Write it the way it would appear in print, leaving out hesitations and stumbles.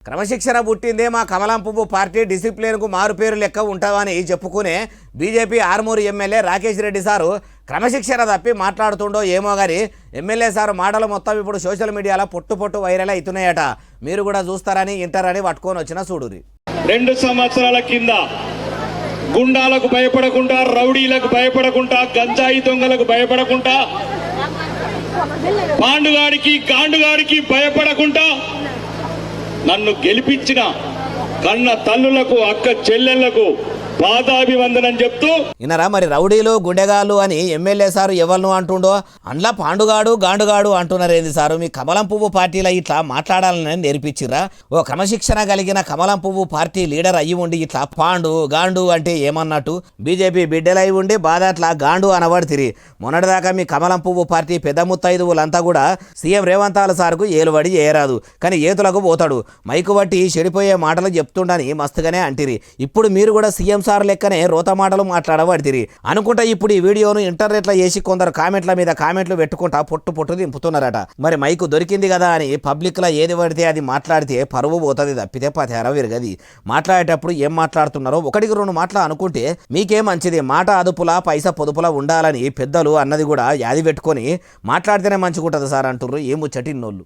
క్రమశిక్షణ పుట్టిందే మా కమలం పువ్వు పార్టీ డిసిప్లిన్కు మారుపేరు లెక్క ఉంటావని చెప్పుకునే బీజేపీ ఆర్మూరు ఎమ్మెల్యే రాకేష్ రెడ్డి సారు క్రమశిక్షణ తప్పి మాట్లాడుతుండో ఏమో కానీ ఎమ్మెల్యే సారు మాటలు మొత్తం ఇప్పుడు సోషల్ మీడియాలో పొట్టు వైరల్ అవుతున్నాయట. మీరు కూడా చూస్తారని ఇంటారని పట్టుకొని వచ్చిన చూడురి. 2 సంవత్సరాల కింద గుండాలకు భయపడకుండా, రౌడీలకు భయపడకుండా, గంజాయి దొంగలకు భయపడకుండా, పాండుగాడికి గాండుగాడికి భయపడకుండా నన్ను గెలిపించిన కన్న తల్లులకు, అక్క చెల్లెళ్లకు పాదాభివందనం చెప్తూ ఇనరా మరి రౌడీలు గుండెగాళ్ళు అని ఎమ్మెల్యే సారు ఎవరిను అంటుండో అందులో పాండుగాడు గాండుగాడు అంటున్నారేంది సారు? మీ కమలం పువ్వు పార్టీలో ఇట్లా మాట్లాడాలని నేర్పించిర్రా? ఓ క్రమశిక్షణ కలిగిన కమలం పువ్వు పార్టీ లీడర్ అయ్యి ఉండి ఇట్లా పాండు గాండు అంటే ఏమన్నట్టు? బీజేపీ బిడ్డలై ఉండి బాధ అట్లా గాండు అనబడితిరి. మొన్నటిదాకా మీ కమలం పువ్వు పార్టీ పెద్ద ముత్తైదువులంతా కూడా సీఎం రేవంతాల సార్కు ఏలుబడి చేయరాదు, కానీ ఏతులకు పోతాడు. మైకు బట్టి చెడిపోయే మాటలు చెప్తుండని మస్తుగానే అంటిరి. ఇప్పుడు మీరు కూడా సీఎం సార్ లెక్కనే రోత మాటలు మాట్లాడబడితిరి అనుకుంటా. ఇప్పుడు ఈ వీడియోను ఇంటర్నెట్లో వేసి కొందరు కామెంట్ల మీద కామెంట్లు పెట్టుకుంటా పొట్టు దింపుతున్నారట. మరి మైకు దొరికింది కదా అని పబ్లిక్లో ఏది పడితే అది మాట్లాడితే పరువు పోతుంది తప్పితే పతేర విరగది. మాట్లాడేటప్పుడు ఏం మాట్లాడుతున్నారో 1-2 మాటలు అనుకుంటే మీకే మంచిది. మాట అదుపులా పైసా పొదుపులా ఉండాలని పెద్దలు అన్నది కూడా యాది పెట్టుకొని మాట్లాడితేనే మంచిగుంటుంది సార్ అంటుర్రు. ఏం ముచ్చటిన్నోళ్ళు.